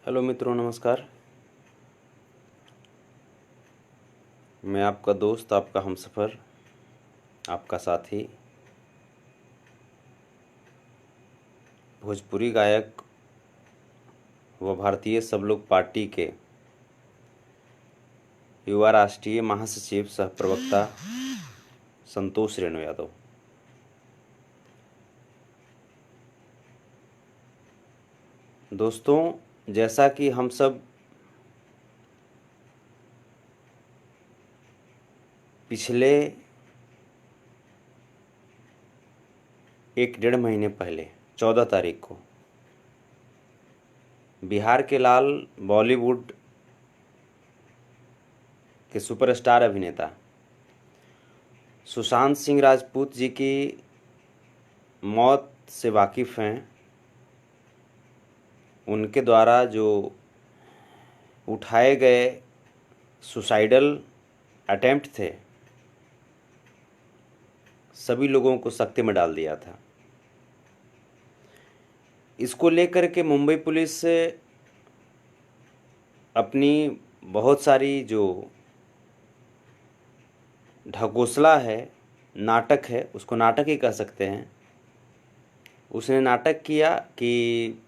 Hello मित्रों, नमस्कार। मैं आपका दोस्त, आपका हमसफ़र, आपका साथी, भोजपुरी गायक व भारतीय सब लोग पार्टी के युवा राष्ट्रीय महासचिव सह प्रवक्ता संतोष रेणु यादव। दोस्तों, जैसा कि हम सब पिछले 1-1.5 महीने पहले 14 तारीख को बिहार के लाल बॉलीवुड के सुपरस्टार अभिनेता सुशांत सिंह राजपूत जी की मौत से वाकिफ़ हैं। उनके द्वारा जो उठाए गए सुसाइडल अटेम्प्ट थे, सभी लोगों को सख्ती में डाल दिया था। इसको लेकर के मुंबई पुलिस अपनी बहुत सारी जो ढकोसला है, नाटक है, उसको नाटक ही कह सकते हैं। उसने नाटक किया कि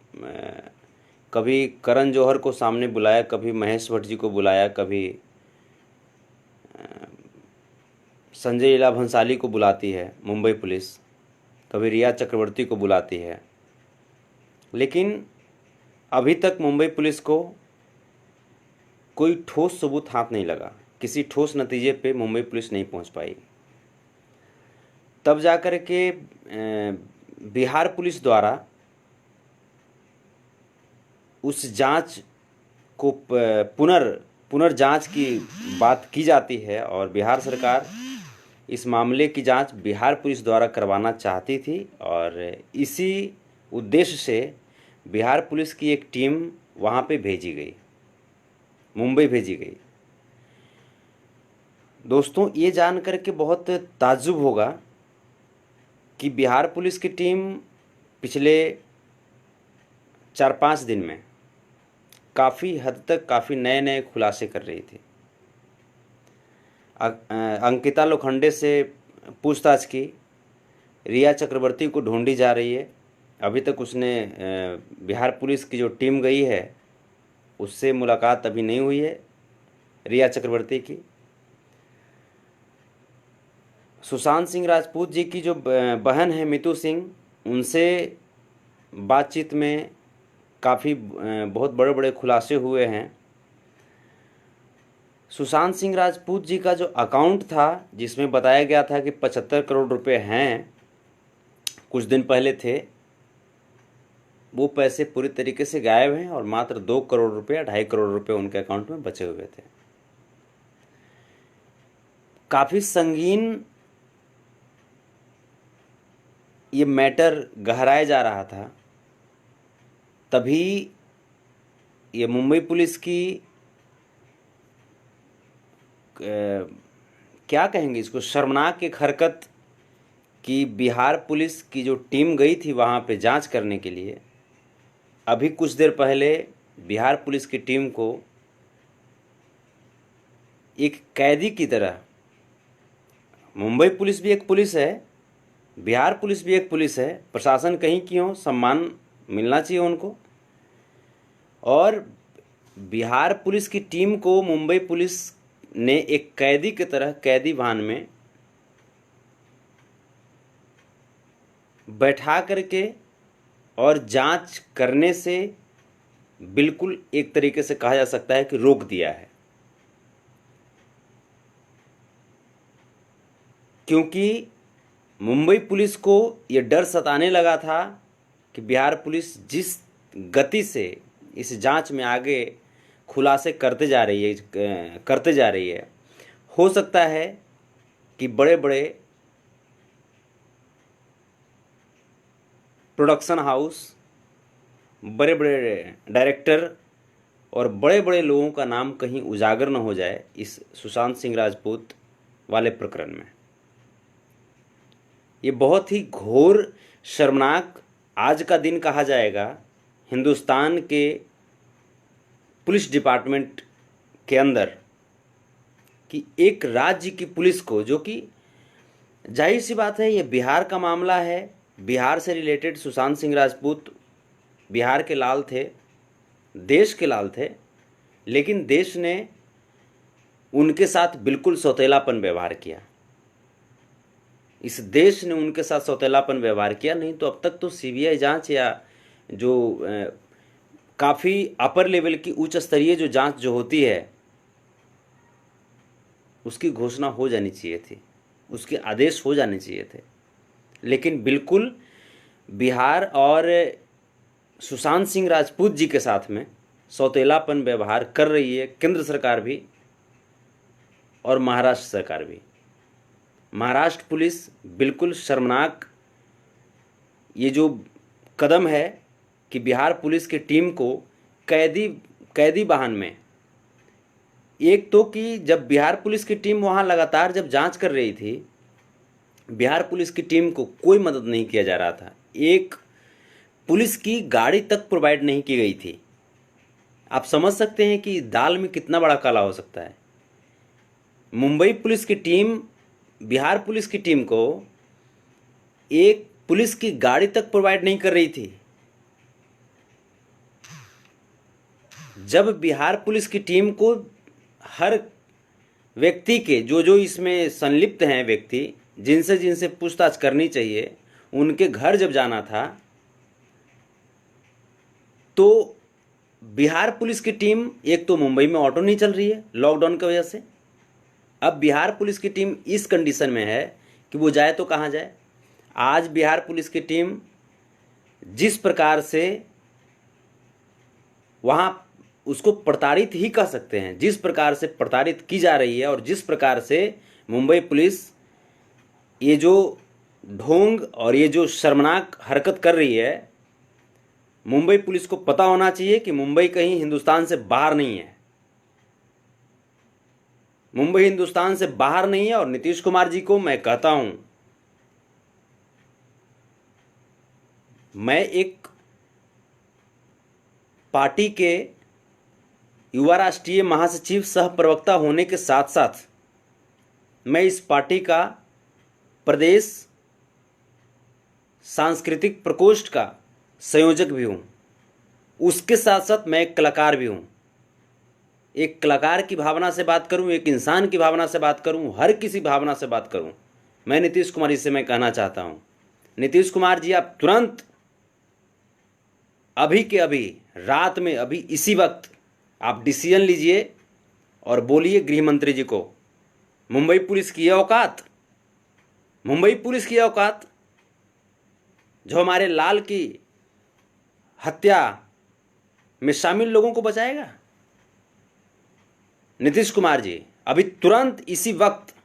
कभी करण जौहर को सामने बुलाया, कभी महेश भट्ट जी को बुलाया, कभी संजय लीला भंसाली को बुलाती है मुंबई पुलिस, कभी रिया चक्रवर्ती को बुलाती है, लेकिन अभी तक मुंबई पुलिस को कोई ठोस सबूत हाथ नहीं लगा। किसी ठोस नतीजे पे मुंबई पुलिस नहीं पहुंच पाई। तब जाकर के बिहार पुलिस द्वारा उस जांच को पुनर्जांच की बात की जाती है और बिहार सरकार इस मामले की जांच बिहार पुलिस द्वारा करवाना चाहती थी और इसी उद्देश्य से बिहार पुलिस की एक टीम वहाँ पे भेजी गई, मुंबई भेजी गई। दोस्तों, ये जान कर के बहुत ताज्जुब होगा कि बिहार पुलिस की टीम पिछले 4-5 दिन में काफ़ी हद तक काफ़ी नए नए खुलासे कर रही थी। अंकिता लोखंडे से पूछताछ की, रिया चक्रवर्ती को ढूंढी जा रही है। अभी तक उसने बिहार पुलिस की जो टीम गई है उससे मुलाकात अभी नहीं हुई है रिया चक्रवर्ती की। सुशांत सिंह राजपूत जी की जो बहन है मितू सिंह, उनसे बातचीत में काफ़ी बहुत बड़े बड़े खुलासे हुए हैं। सुशांत सिंह राजपूत जी का जो अकाउंट था जिसमें बताया गया था कि 75 करोड़ रुपए हैं, कुछ दिन पहले थे, वो पैसे पूरी तरीके से गायब हैं और मात्र 2 करोड़ रुपए या 2.5 करोड़ रुपए उनके अकाउंट में बचे हुए थे। काफ़ी संगीन ये मैटर गहराया जा रहा था। तभी ये मुंबई पुलिस की क्या कहेंगे इसको, शर्मनाक एक हरकत कि बिहार पुलिस की जो टीम गई थी वहाँ पे जांच करने के लिए, अभी कुछ देर पहले बिहार पुलिस की टीम को एक कैदी की तरह, मुंबई पुलिस भी एक पुलिस है, बिहार पुलिस भी एक पुलिस है, प्रशासन कहीं की हो, सम्मान मिलना चाहिए उनको, और बिहार पुलिस की टीम को मुंबई पुलिस ने एक कैदी की तरह कैदी वाहन में बैठा करके और जांच करने से बिल्कुल एक तरीके से कहा जा सकता है कि रोक दिया है। क्योंकि मुंबई पुलिस को ये डर सताने लगा था कि बिहार पुलिस जिस गति से इस जांच में आगे खुलासे करते जा रही है, हो सकता है कि बड़े बड़े प्रोडक्शन हाउस, बड़े बड़े डायरेक्टर और बड़े बड़े लोगों का नाम कहीं उजागर न हो जाए इस सुशांत सिंह राजपूत वाले प्रकरण में। ये बहुत ही घोर, शर्मनाक आज का दिन कहा जाएगा हिंदुस्तान के पुलिस डिपार्टमेंट के अंदर कि एक राज्य की पुलिस को, जो कि जाहिर सी बात है ये बिहार का मामला है, बिहार से रिलेटेड सुशांत सिंह राजपूत बिहार के लाल थे, देश के लाल थे, लेकिन देश ने उनके साथ बिल्कुल सौतेलापन व्यवहार किया। इस देश ने उनके साथ सौतेलापन व्यवहार किया, नहीं तो अब तक तो सीबीआई जांच या जो काफ़ी अपर लेवल की उच्च स्तरीय जो जांच जो होती है उसकी घोषणा हो जानी चाहिए थी, उसके आदेश हो जाने चाहिए थे। लेकिन बिल्कुल बिहार और सुशांत सिंह राजपूत जी के साथ में सौतेलापन व्यवहार कर रही है केंद्र सरकार भी और महाराष्ट्र सरकार भी। महाराष्ट्र पुलिस बिल्कुल शर्मनाक ये जो कदम है कि बिहार पुलिस की टीम को कैदी वाहन में, एक तो कि जब बिहार पुलिस की टीम वहाँ लगातार जब जांच कर रही थी, बिहार पुलिस की टीम को कोई मदद नहीं किया जा रहा था, एक पुलिस की गाड़ी तक प्रोवाइड नहीं की गई थी। आप समझ सकते हैं कि दाल में कितना बड़ा काला हो सकता है। मुंबई पुलिस की टीम बिहार पुलिस की टीम को एक पुलिस की गाड़ी तक प्रोवाइड नहीं कर रही थी। जब बिहार पुलिस की टीम को हर व्यक्ति के जो इसमें संलिप्त हैं व्यक्ति, जिनसे पूछताछ करनी चाहिए, उनके घर जब जाना था, तो बिहार पुलिस की टीम, एक तो मुंबई में ऑटो नहीं चल रही है लॉकडाउन की वजह से, अब बिहार पुलिस की टीम इस कंडीशन में है कि वो जाए तो कहाँ जाए। आज बिहार पुलिस की टीम जिस प्रकार से वहाँ उसको प्रताड़ित ही कह सकते हैं, जिस प्रकार से प्रताड़ित की जा रही है और जिस प्रकार से मुंबई पुलिस ये जो ढोंग और ये जो शर्मनाक हरकत कर रही है, मुंबई पुलिस को पता होना चाहिए कि मुंबई कहीं हिंदुस्तान से बाहर नहीं है, मुंबई हिंदुस्तान से बाहर नहीं है। और नीतीश कुमार जी को मैं कहता हूं, मैं एक पार्टी के युवा राष्ट्रीय महासचिव सह प्रवक्ता होने के साथ साथ मैं इस पार्टी का प्रदेश सांस्कृतिक प्रकोष्ठ का संयोजक भी हूं, उसके साथ साथ मैं एक कलाकार भी हूं। एक कलाकार की भावना से बात करूं, एक इंसान की भावना से बात करूं, हर किसी भावना से बात करूं। मैं नीतीश कुमार जी से मैं कहना चाहता हूं, नीतीश कुमार जी आप तुरंत अभी के अभी रात में, अभी इसी वक्त आप डिसीजन लीजिए और बोलिए गृह मंत्री जी को, मुंबई पुलिस की औकात, मुंबई पुलिस की औकात जो हमारे लाल की हत्या में शामिल लोगों को बचाएगा। नीतीश कुमार जी अभी तुरंत इसी वक्त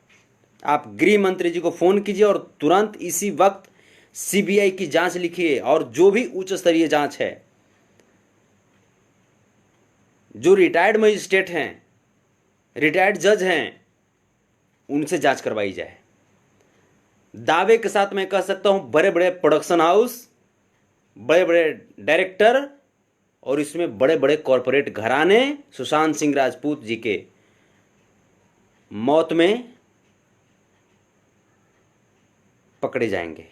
आप गृह मंत्री जी को फोन कीजिए और तुरंत इसी वक्त सीबीआई की जांच लिखिए, और जो भी उच्च स्तरीय जांच है, जो रिटायर्ड मजिस्ट्रेट हैं, रिटायर्ड जज हैं, उनसे जांच करवाई जाए। दावे के साथ मैं कह सकता हूं बड़े बड़े प्रोडक्शन हाउस, बड़े बड़े डायरेक्टर और इसमें बड़े बड़े कॉरपोरेट घराने सुशांत सिंह राजपूत जी के मौत में पकड़े जाएंगे।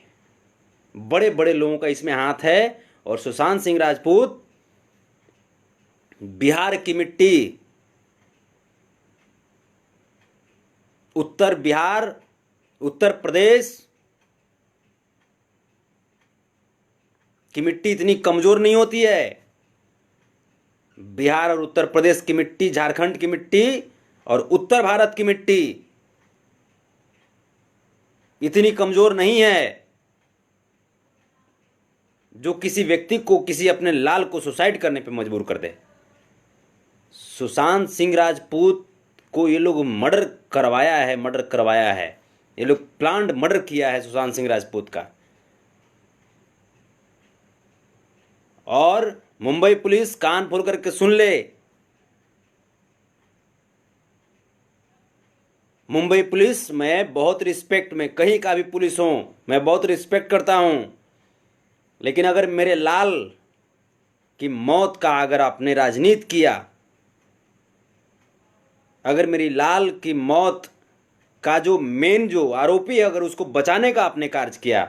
बड़े बड़े लोगों का इसमें हाथ है। और सुशांत सिंह राजपूत बिहार की मिट्टी, उत्तर बिहार, उत्तर प्रदेश की मिट्टी इतनी कमजोर नहीं होती है। बिहार और उत्तर प्रदेश की मिट्टी, झारखंड की मिट्टी और उत्तर भारत की मिट्टी इतनी कमजोर नहीं है जो किसी व्यक्ति को, किसी अपने लाल को सुसाइड करने पे मजबूर कर दे। सुशांत सिंह राजपूत को ये लोग मर्डर करवाया है, ये लोग प्लान्ड मर्डर किया है सुशांत सिंह राजपूत का। और मुंबई पुलिस कान खोल करके सुन ले, मुंबई पुलिस, मैं बहुत रिस्पेक्ट, में कहीं का भी पुलिस हूं, मैं बहुत रिस्पेक्ट करता हूं, लेकिन अगर मेरे लाल की मौत का अगर आपने राजनीति किया अगर मेरी लाल की मौत का जो मेन जो आरोपी है, अगर उसको बचाने का आपने कार्य किया,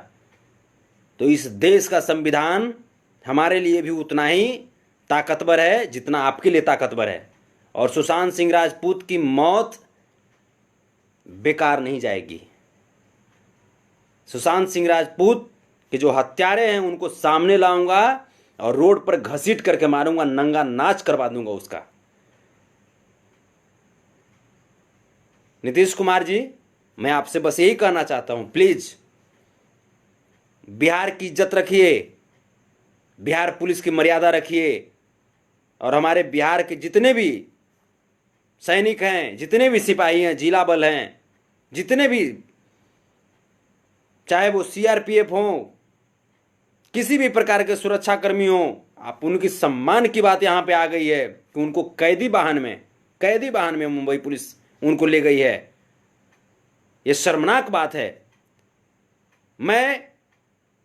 तो इस देश का संविधान हमारे लिए भी उतना ही ताकतवर है जितना आपके लिए ताकतवर है। और सुशांत सिंह राजपूत की मौत बेकार नहीं जाएगी। सुशांत सिंह राजपूत के जो हत्यारे हैं उनको सामने लाऊंगा और रोड पर घसीट करके मारूंगा, नंगा नाच करवा दूंगा उसका। नीतीश कुमार जी, मैं आपसे बस यही कहना चाहता हूं, प्लीज बिहार की इज्जत रखिए, बिहार पुलिस की मर्यादा रखिए, और हमारे बिहार के जितने भी सैनिक हैं, जितने भी सिपाही हैं, जिला बल हैं, जितने भी, चाहे वो सीआरपीएफ हो, किसी भी प्रकार के सुरक्षा कर्मी हो, आप उनकी सम्मान की बात यहां पे आ गई है कि उनको कैदी वाहन में मुंबई पुलिस उनको ले गई है। यह शर्मनाक बात है। मैं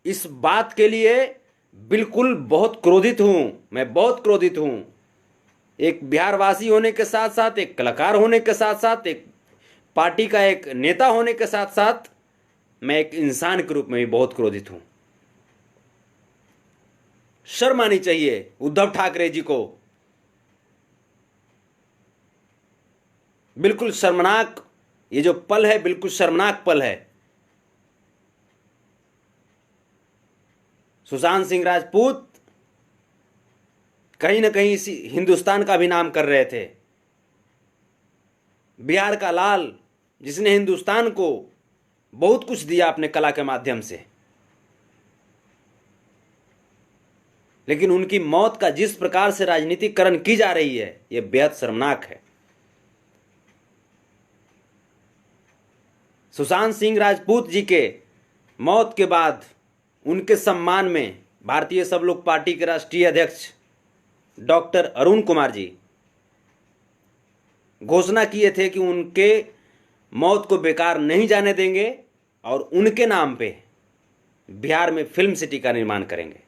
इस बात के लिए बिल्कुल बहुत क्रोधित हूं, मैं बहुत क्रोधित हूं। एक बिहारवासी होने के साथ साथ, एक कलाकार होने के साथ साथ, एक पार्टी का एक नेता होने के साथ साथ, मैं एक इंसान के रूप में भी बहुत क्रोधित हूं। शर्म आनी चाहिए उद्धव ठाकरे जी को। बिल्कुल शर्मनाक ये जो पल है, बिल्कुल शर्मनाक पल है। सुशांत सिंह राजपूत कहीं ना कहीं इसी हिंदुस्तान का भी नाम कर रहे थे। बिहार का लाल, जिसने हिंदुस्तान को बहुत कुछ दिया अपने कला के माध्यम से, लेकिन उनकी मौत का जिस प्रकार से राजनीतिकरण की जा रही है, यह बेहद शर्मनाक है। सुशांत सिंह राजपूत जी के मौत के बाद उनके सम्मान में भारतीय सब लोग पार्टी के राष्ट्रीय अध्यक्ष डॉक्टर अरुण कुमार जी घोषणा किए थे कि उनके मौत को बेकार नहीं जाने देंगे और उनके नाम पे बिहार में फिल्म सिटी का निर्माण करेंगे।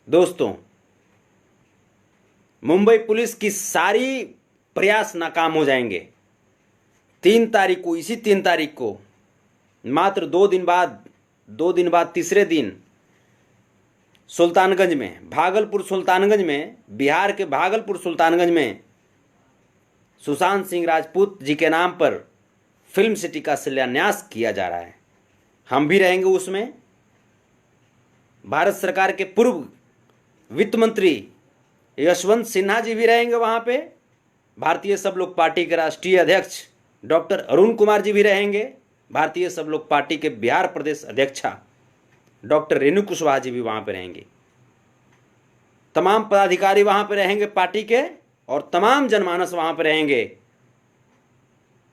दोस्तों, मुंबई पुलिस की सारी प्रयास नाकाम हो जाएंगे। 3 तारीख को, इसी 3 तारीख को, मात्र 2 दिन बाद तीसरे दिन सुल्तानगंज में, भागलपुर सुल्तानगंज में, बिहार के भागलपुर सुल्तानगंज में सुशांत सिंह राजपूत जी के नाम पर फिल्म सिटी का शिलान्यास किया जा रहा है। हम भी रहेंगे उसमें। भारत सरकार के पूर्व वित्त मंत्री यशवंत सिन्हा जी भी रहेंगे वहां पे। भारतीय सब लोग पार्टी के राष्ट्रीय अध्यक्ष डॉक्टर अरुण कुमार जी भी रहेंगे। भारतीय सब लोग पार्टी के बिहार प्रदेश अध्यक्षा डॉक्टर रेणु कुशवाहा जी भी वहां पे रहेंगे। तमाम पदाधिकारी वहां पे रहेंगे पार्टी के, और तमाम जनमानस वहां पे रहेंगे।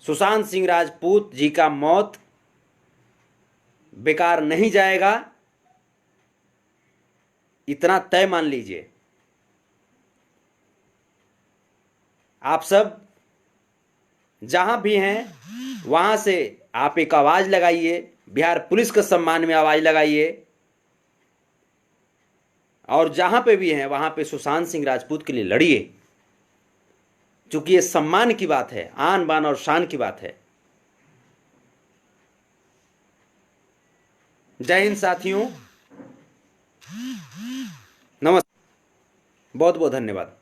सुशांत सिंह राजपूत जी का मौत बेकार नहीं जाएगा, इतना तय मान लीजिए। आप सब जहां भी हैं वहां से आप एक आवाज लगाइए, बिहार पुलिस के सम्मान में आवाज लगाइए, और जहां पे भी हैं वहां पे सुशांत सिंह राजपूत के लिए लड़िए, क्योंकि ये सम्मान की बात है, आन बान और शान की बात है। जय हिंद साथियों, नमस्कार, बहुत बहुत धन्यवाद।